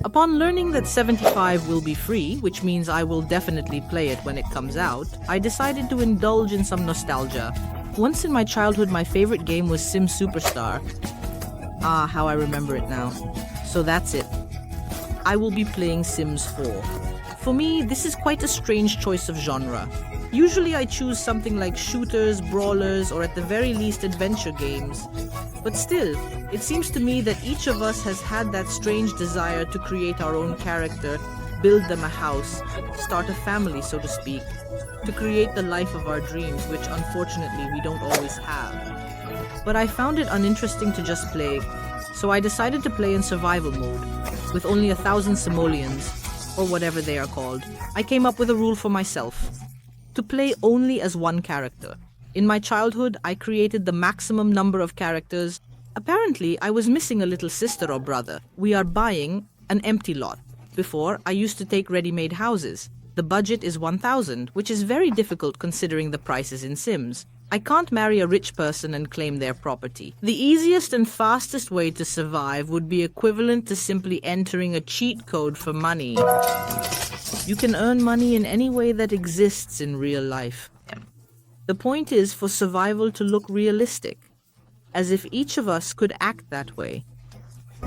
Upon learning that 75 will be free, which means I will definitely play it when it comes out, I decided to indulge in some nostalgia. Once in my childhood, my favorite game was Sim Superstar. Ah, how I remember it now. So that's it. I will be playing Sims 4. For me, this is quite a strange choice of genre. Usually I choose something like shooters, brawlers, or at the very least adventure games. But still, it seems to me that each of us has had that strange desire to create our own character, build them a house, start a family, so to speak, to create the life of our dreams, which unfortunately we don't always have. But I found it uninteresting to just play, so I decided to play in survival mode, with only 1,000 simoleons, or whatever they are called. I came up with a rule for myself: to play only as one character. In my childhood, I created the maximum number of characters. Apparently, I was missing a little sister or brother. We are buying an empty lot. Before, I used to take ready-made houses. The budget is 1,000, which is very difficult considering the prices in Sims. I can't marry a rich person and claim their property. The easiest and fastest way to survive would be equivalent to simply entering a cheat code for money. You can earn money in any way that exists in real life. The point is for survival to look realistic, as if each of us could act that way.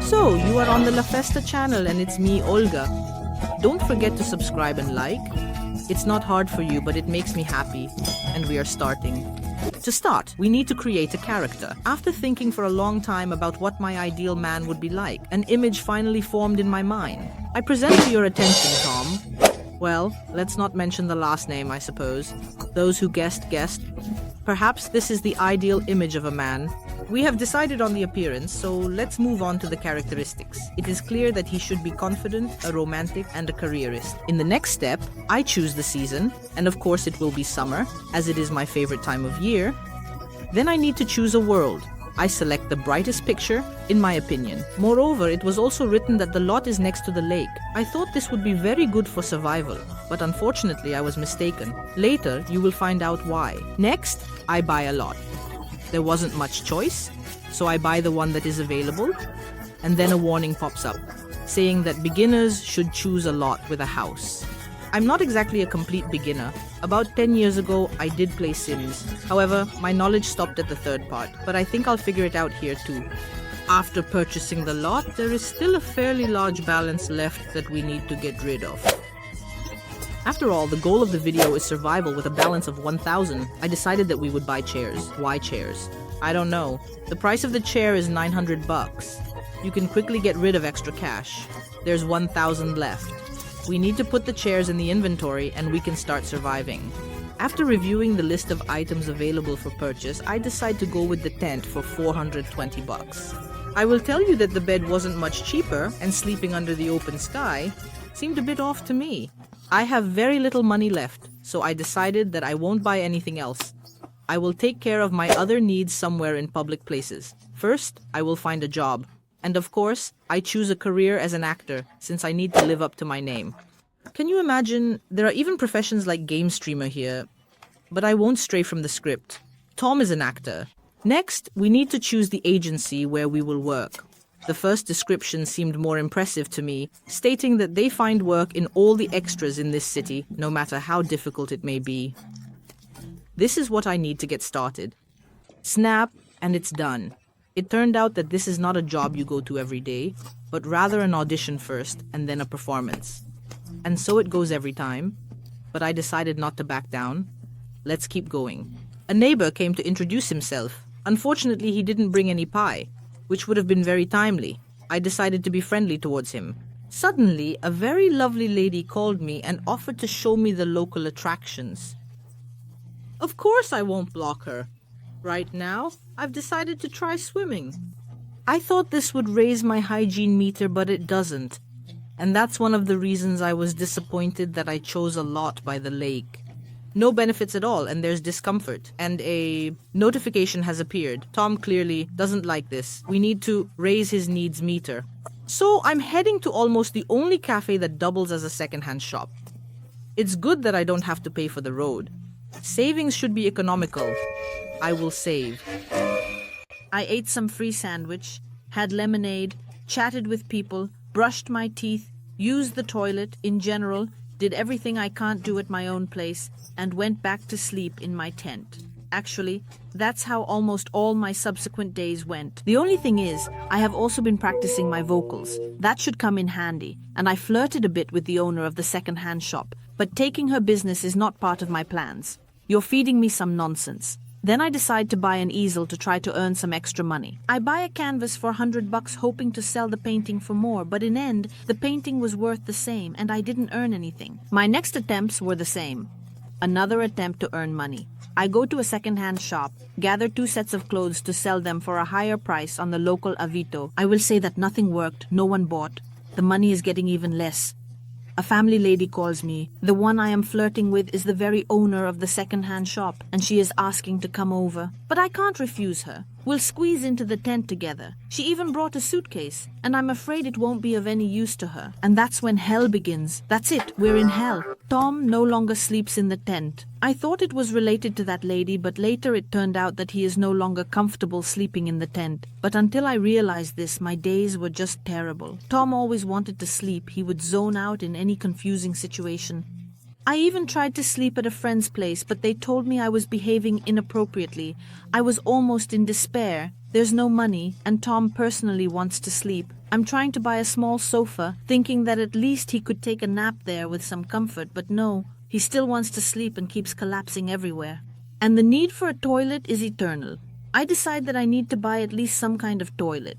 So, you are on the La Festa channel and it's me, Olga. Don't forget to subscribe and like. It's not hard for you, but it makes me happy, and we are starting. To start, we need to create a character. After thinking for a long time about what my ideal man would be like, an image finally formed in my mind. I present to your attention, Tom. Well, let's not mention the last name, I suppose. Those who guessed. Perhaps this is the ideal image of a man. We have decided on the appearance, so let's move on to the characteristics. It is clear that he should be confident, a romantic, and a careerist. In the next step, I choose the season, and of course it will be summer, as it is my favorite time of year. Then I need to choose a world. I select the brightest picture, in my opinion. Moreover, it was also written that the lot is next to the lake. I thought this would be very good for survival, but unfortunately I was mistaken. Later, you will find out why. Next, I buy a lot. There wasn't much choice, so I buy the one that is available, and then a warning pops up, saying that beginners should choose a lot with a house. I'm not exactly a complete beginner. About 10 years ago, I did play Sims. However, my knowledge stopped at the third part, but I think I'll figure it out here too. After purchasing the lot, there is still a fairly large balance left that we need to get rid of. After all, the goal of the video is survival with a balance of 1,000. I decided that we would buy chairs. Why chairs? I don't know. The price of the chair is 900 bucks. You can quickly get rid of extra cash. There's 1,000 left. We need to put the chairs in the inventory and we can start surviving. After reviewing the list of items available for purchase, I decide to go with the tent for 420 bucks. I will tell you that the bed wasn't much cheaper, and sleeping under the open sky seemed a bit off to me. I have very little money left, so I decided that I won't buy anything else. I will take care of my other needs somewhere in public places. First, I will find a job. And of course, I choose a career as an actor, since I need to live up to my name. Can you imagine, there are even professions like game streamer here, but I won't stray from the script. Tom is an actor. Next, we need to choose the agency where we will work. The first description seemed more impressive to me, stating that they find work in all the extras in this city, no matter how difficult it may be. This is what I need to get started. Snap, and it's done. It turned out that this is not a job you go to every day, but rather an audition first and then a performance. And so it goes every time, but I decided not to back down. Let's keep going. A neighbor came to introduce himself. Unfortunately, he didn't bring any pie, which would have been very timely. I decided to be friendly towards him. Suddenly, a very lovely lady called me and offered to show me the local attractions. Of course I won't block her. Right now, I've decided to try swimming. I thought this would raise my hygiene meter, but it doesn't. And that's one of the reasons I was disappointed that I chose a lot by the lake. No benefits at all, and there's discomfort. And a notification has appeared. Tom clearly doesn't like this. We need to raise his needs meter. So I'm heading to almost the only cafe that doubles as a secondhand shop. It's good that I don't have to pay for the road. Savings should be economical. I will save. I ate some free sandwich, had lemonade, chatted with people, brushed my teeth, used the toilet in general, did everything I can't do at my own place, and went back to sleep in my tent. Actually, that's how almost all my subsequent days went. The only thing is, I have also been practicing my vocals. That should come in handy, and I flirted a bit with the owner of the second-hand shop, but taking her business is not part of my plans. You're feeding me some nonsense. Then I decide to buy an easel to try to earn some extra money. I buy a canvas for $100 hoping to sell the painting for more, but in end, the painting was worth the same and I didn't earn anything. My next attempts were the same. Another attempt to earn money. I go to a second-hand shop, gather 2 sets of clothes to sell them for a higher price on the local Avito. I will say that nothing worked, no one bought. The money is getting even less. A family lady calls me. The one I am flirting with is the very owner of the second-hand shop, and she is asking to come over. But I can't refuse her. We'll squeeze into the tent together. She even brought a suitcase, and I'm afraid it won't be of any use to her. And that's when hell begins. That's it, we're in hell. Tom no longer sleeps in the tent. I thought it was related to that lady, but later it turned out that he is no longer comfortable sleeping in the tent. But until I realized this, my days were just terrible. Tom always wanted to sleep. He would zone out in any confusing situation. I even tried to sleep at a friend's place, but they told me I was behaving inappropriately. I was almost in despair. There's no money, and Tom personally wants to sleep. I'm trying to buy a small sofa, thinking that at least he could take a nap there with some comfort, but no. He still wants to sleep and keeps collapsing everywhere. And the need for a toilet is eternal. I decide that I need to buy at least some kind of toilet.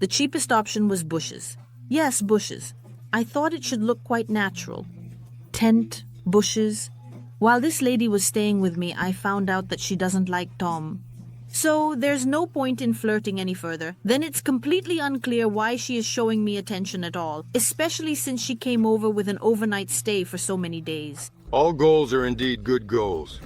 The cheapest option was bushes. Yes, bushes. I thought it should look quite natural. Tent, bushes. While this lady was staying with me, I found out that she doesn't like Tom. So there's no point in flirting any further. Then it's completely unclear why she is showing me attention at all, especially since she came over with an overnight stay for so many days. All goals are indeed good goals.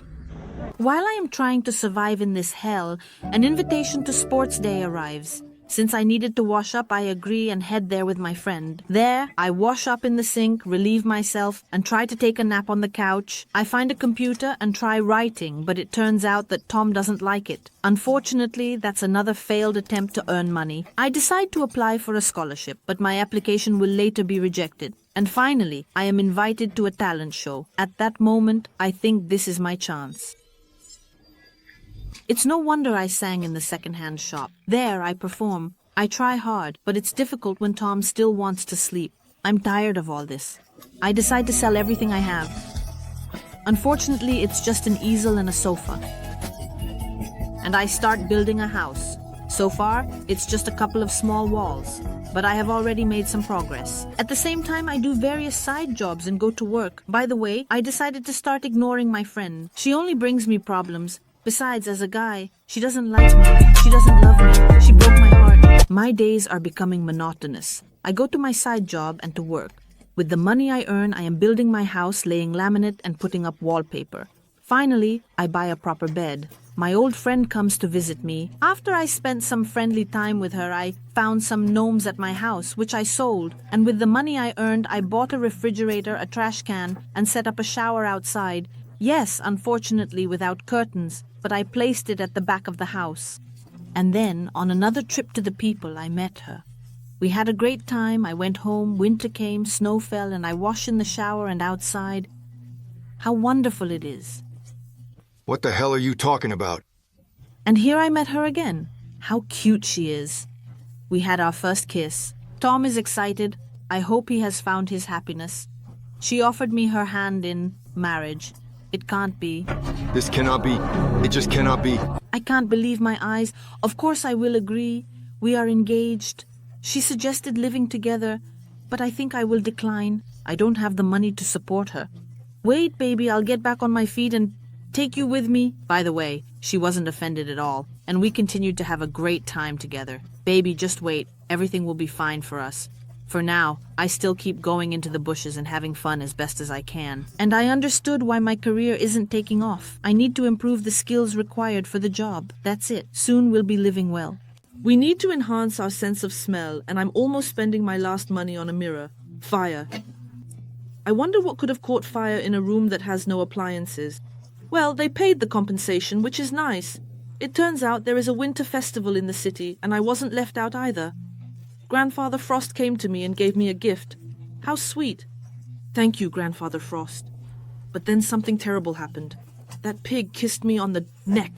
While I am trying to survive in this hell, an invitation to sports day arrives. Since I needed to wash up, I agree and head there with my friend. There, I wash up in the sink, relieve myself, and try to take a nap on the couch. I find a computer and try writing, but it turns out that Tom doesn't like it. Unfortunately, that's another failed attempt to earn money. I decide to apply for a scholarship, but my application will later be rejected. And finally, I am invited to a talent show. At that moment, I think this is my chance. It's no wonder I sang in the second-hand shop. There, I perform. I try hard, but it's difficult when Tom still wants to sleep. I'm tired of all this. I decide to sell everything I have. Unfortunately, it's just an easel and a sofa. And I start building a house. So far, it's just a couple of small walls, but I have already made some progress. At the same time, I do various side jobs and go to work. By the way, I decided to start ignoring my friend. She only brings me problems. Besides, as a guy, she doesn't like me. She doesn't love me. She broke my heart. My days are becoming monotonous. I go to my side job and to work. With the money I earn, I am building my house, laying laminate and putting up wallpaper. Finally, I buy a proper bed. My old friend comes to visit me. After I spent some friendly time with her, I found some gnomes at my house, which I sold. And with the money I earned, I bought a refrigerator, a trash can, and set up a shower outside. Yes, unfortunately without curtains, but I placed it at the back of the house. And then, on another trip to the people, I met her. We had a great time. I went home, winter came, snow fell, and I washed in the shower and outside. How wonderful it is. What the hell are you talking about? And here I met her again. How cute she is. We had our first kiss. Tom is excited. I hope he has found his happiness. She offered me her hand in marriage. It can't be. This cannot be. It just cannot be. I can't believe my eyes. Of course I will agree. We are engaged. She suggested living together, but I think I will decline. I don't have the money to support her. Wait, baby, I'll get back on my feet and take you with me. By the way, she wasn't offended at all, and we continued to have a great time together. Baby, just wait. Everything will be fine for us. For now, I still keep going into the bushes and having fun as best as I can. And I understood why my career isn't taking off. I need to improve the skills required for the job. That's it. Soon we'll be living well. We need to enhance our sense of smell, and I'm almost spending my last money on a mirror. Fire. I wonder what could have caught fire in a room that has no appliances. Well, they paid the compensation, which is nice. It turns out there is a winter festival in the city, and I wasn't left out either. Grandfather Frost came to me and gave me a gift. How sweet. Thank you, Grandfather Frost. But then something terrible happened. That pig kissed me on the neck.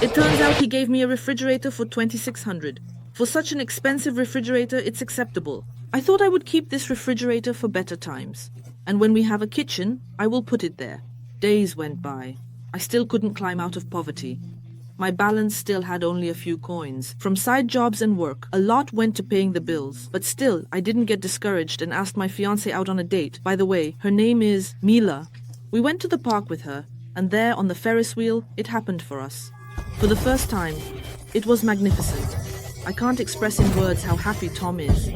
It turns out he gave me a refrigerator for 2,600. For such an expensive refrigerator, it's acceptable. I thought I would keep this refrigerator for better times. And when we have a kitchen, I will put it there. Days went by. I still couldn't climb out of poverty. My balance still had only a few coins. From side jobs and work, a lot went to paying the bills. But still, I didn't get discouraged and asked my fiancé out on a date. By the way, her name is Mila. We went to the park with her, and there on the Ferris wheel, it happened for us. For the first time, it was magnificent. I can't express in words how happy Tom is.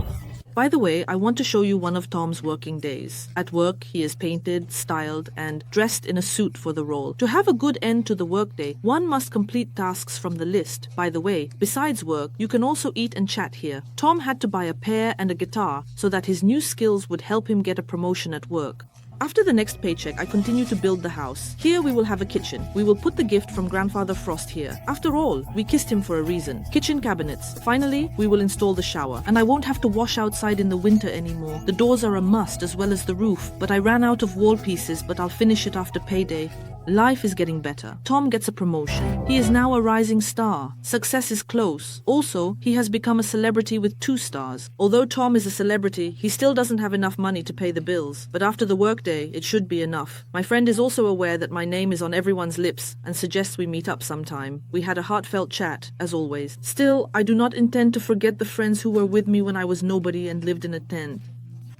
By the way, I want to show you one of Tom's working days. At work, he is painted, styled, and dressed in a suit for the role. To have a good end to the workday, one must complete tasks from the list. By the way, besides work, you can also eat and chat here. Tom had to buy a pear and a guitar so that his new skills would help him get a promotion at work. After the next paycheck, I continue to build the house. Here we will have a kitchen. We will put the gift from Grandfather Frost here. After all, we kissed him for a reason. Kitchen cabinets. Finally, we will install the shower. And I won't have to wash outside in the winter anymore. The doors are a must as well as the roof. But I ran out of wall pieces, but I'll finish it after payday. Life is getting better. Tom gets a promotion. He is now a rising star. Success is close. Also, he has become a celebrity with 2 stars. Although Tom is a celebrity, he still doesn't have enough money to pay the bills. But after the workday, it should be enough. My friend is also aware that my name is on everyone's lips and suggests we meet up sometime. We had a heartfelt chat, as always. Still, I do not intend to forget the friends who were with me when I was nobody and lived in a tent.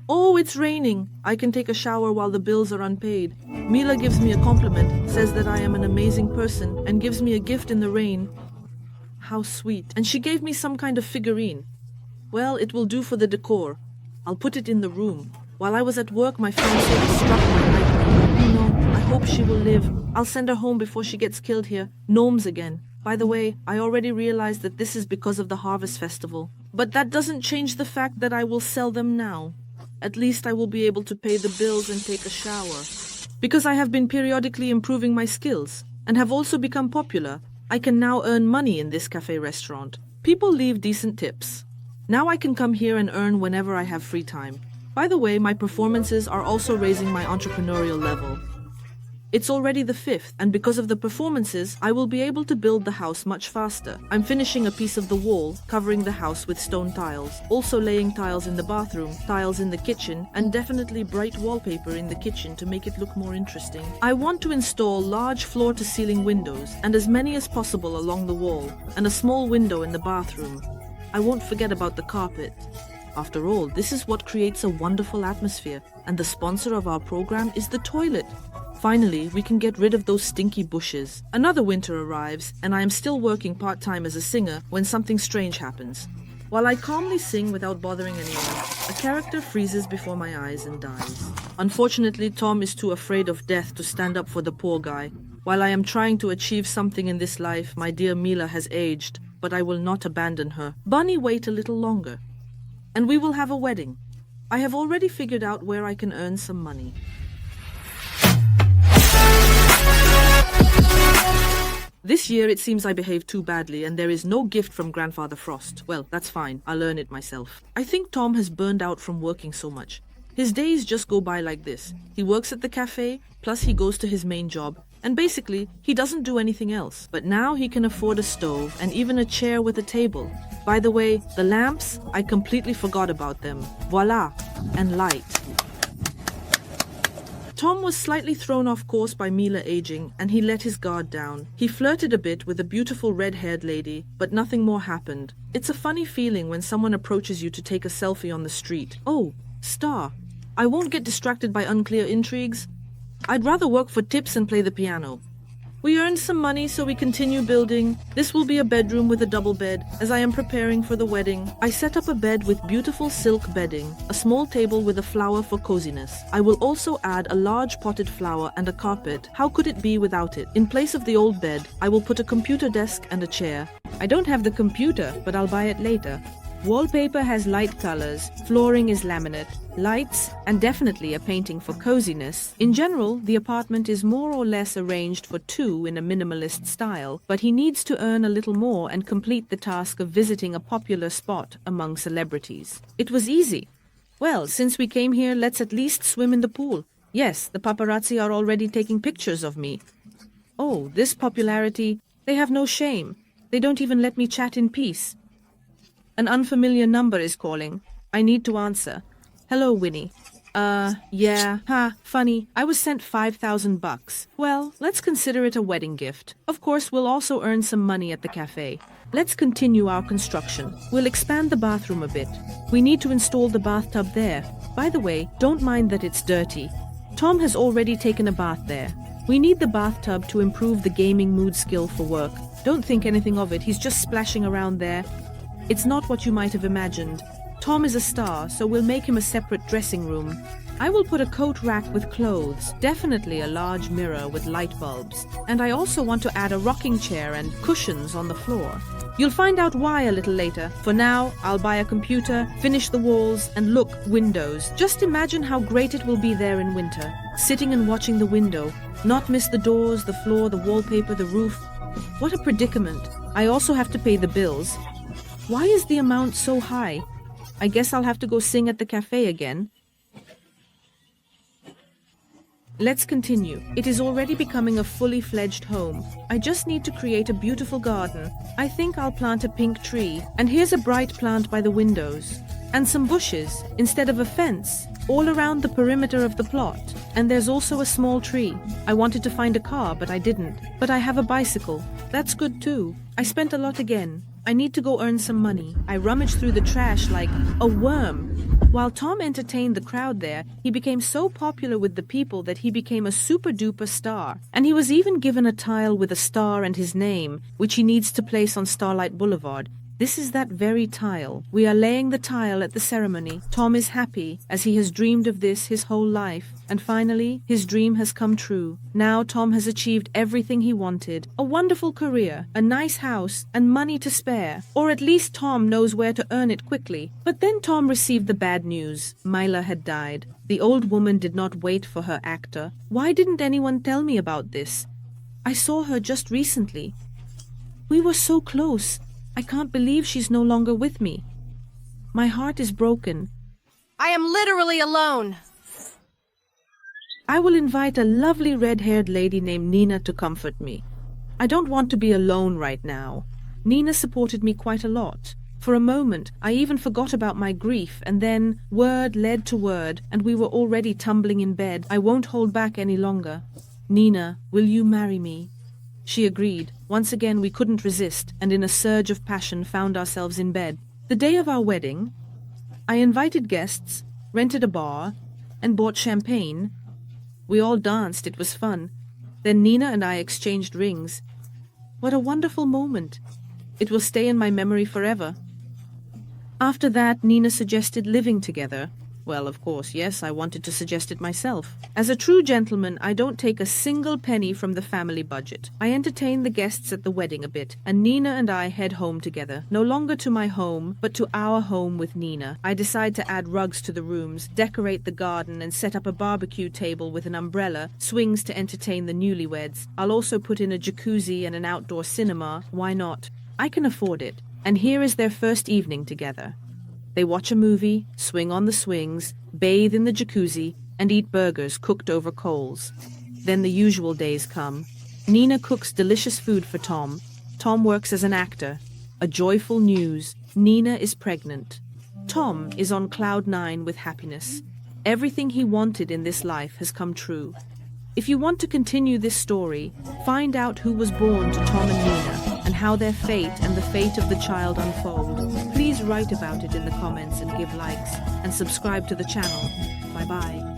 Oh, it's raining. I can take a shower while the bills are unpaid. Mila gives me a compliment, says that I am an amazing person, and gives me a gift in the rain. How sweet. And she gave me some kind of figurine. Well, it will do for the decor. I'll put it in the room. While I was at work, my fiancé struck my lightning. Oh no, I hope she will live. I'll send her home before she gets killed here. Gnomes again. By the way, I already realized that this is because of the Harvest Festival. But that doesn't change the fact that I will sell them now. At least I will be able to pay the bills and take a shower. Because I have been periodically improving my skills and have also become popular, I can now earn money in this cafe restaurant. People leave decent tips. Now I can come here and earn whenever I have free time. By the way, my performances are also raising my entrepreneurial level. It's already the 5th, and because of the performances, I will be able to build the house much faster. I'm finishing a piece of the wall, covering the house with stone tiles, also laying tiles in the bathroom, tiles in the kitchen, and definitely bright wallpaper in the kitchen to make it look more interesting. I want to install large floor-to-ceiling windows, and as many as possible along the wall, and a small window in the bathroom. I won't forget about the carpet. After all, this is what creates a wonderful atmosphere, and the sponsor of our program is the toilet. Finally, we can get rid of those stinky bushes. Another winter arrives, and I am still working part-time as a singer when something strange happens. While I calmly sing without bothering anyone, a character freezes before my eyes and dies. Unfortunately, Tom is too afraid of death to stand up for the poor guy. While I am trying to achieve something in this life, my dear Mila has aged, but I will not abandon her. Bunny, wait a little longer. And we will have a wedding. I have already figured out where I can earn some money. This year it seems I behaved too badly and there is no gift from Grandfather Frost. Well, that's fine. I'll earn it myself. I think Tom has burned out from working so much. His days just go by like this. He works at the cafe, plus he goes to his main job, and basically, he doesn't do anything else. But now he can afford a stove and even a chair with a table. By the way, the lamps, I completely forgot about them. Voila! And light. Tom was slightly thrown off course by Mila aging, and he let his guard down. He flirted a bit with a beautiful red-haired lady, but nothing more happened. It's a funny feeling when someone approaches you to take a selfie on the street. Oh, star. I won't get distracted by unclear intrigues. I'd rather work for tips and play the piano. We earned some money, so we continue building. This will be a bedroom with a double bed. As I am preparing for the wedding, I set up a bed with beautiful silk bedding, a small table with a flower for coziness. I will also add a large potted flower and a carpet. How could it be without it? In place of the old bed, I will put a computer desk and a chair. I don't have the computer, but I'll buy it later. Wallpaper has light colors, flooring is laminate, lights, and definitely a painting for coziness. In general, the apartment is more or less arranged for two in a minimalist style, but he needs to earn a little more and complete the task of visiting a popular spot among celebrities. It was easy. Well, since we came here, let's at least swim in the pool. Yes, the paparazzi are already taking pictures of me. Oh, this popularity, they have no shame. They don't even let me chat in peace. An unfamiliar number is calling. I need to answer. Hello, Winnie. Yeah, funny. I was sent $5,000. Well, let's consider it a wedding gift. Of course, we'll also earn some money at the cafe. Let's continue our construction. We'll expand the bathroom a bit. We need to install the bathtub there. By the way, don't mind that it's dirty. Tom has already taken a bath there. We need the bathtub to improve the gaming mood skill for work. Don't think anything of it. He's just splashing around there. It's not what you might have imagined. Tom is a star, so we'll make him a separate dressing room. I will put a coat rack with clothes, definitely a large mirror with light bulbs, and I also want to add a rocking chair and cushions on the floor. You'll find out why a little later. For now, I'll buy a computer, finish the walls, and look, windows. Just imagine how great it will be there in winter. Sitting and watching the window, not miss the doors, the floor, the wallpaper, the roof. What a predicament. I also have to pay the bills. Why is the amount so high? I guess I'll have to go sing at the cafe again. Let's continue. It is already becoming a fully fledged home. I just need to create a beautiful garden. I think I'll plant a pink tree. And here's a bright plant by the windows. And some bushes, instead of a fence, all around the perimeter of the plot. And there's also a small tree. I wanted to find a car, but I didn't. But I have a bicycle. That's good too. I spent a lot again. I need to go earn some money. I rummaged through the trash like a worm. While Tom entertained the crowd there, he became so popular with the people that he became a super-duper star. And he was even given a tile with a star and his name, which he needs to place on Starlight Boulevard. This is that very tile. We are laying the tile at the ceremony. Tom is happy, as he has dreamed of this his whole life. And finally, his dream has come true. Now Tom has achieved everything he wanted. A wonderful career, a nice house, and money to spare. Or at least Tom knows where to earn it quickly. But then Tom received the bad news. Mila had died. The old woman did not wait for her actor. Why didn't anyone tell me about this? I saw her just recently. We were so close. I can't believe she's no longer with me. My heart is broken. I am literally alone. I will invite a lovely red-haired lady named Nina to comfort me. I don't want to be alone right now. Nina supported me quite a lot. For a moment, I even forgot about my grief, and then word led to word, and we were already tumbling in bed. I won't hold back any longer. Nina, will you marry me? She agreed. Once again, we couldn't resist, and in a surge of passion found ourselves in bed. The day of our wedding, I invited guests, rented a bar, and bought champagne. We all danced. It was fun. Then Nina and I exchanged rings. What a wonderful moment. It will stay in my memory forever. After that, Nina suggested living together. Well, of course, yes, I wanted to suggest it myself. As a true gentleman, I don't take a single penny from the family budget. I entertain the guests at the wedding a bit, and Nina and I head home together. No longer to my home, but to our home with Nina. I decide to add rugs to the rooms, decorate the garden, and set up a barbecue table with an umbrella, swings to entertain the newlyweds. I'll also put in a jacuzzi and an outdoor cinema. Why not? I can afford it. And here is their first evening together. They watch a movie, swing on the swings, bathe in the jacuzzi, and eat burgers cooked over coals. Then the usual days come. Nina cooks delicious food for Tom. Tom works as an actor. A joyful news. Nina is pregnant. Tom is on cloud 9 with happiness. Everything he wanted in this life has come true. If you want to continue this story, find out who was born to Tom and Nina, and how their fate and the fate of the child unfold. Please write about it in the comments and give likes, and subscribe to the channel. Bye-bye.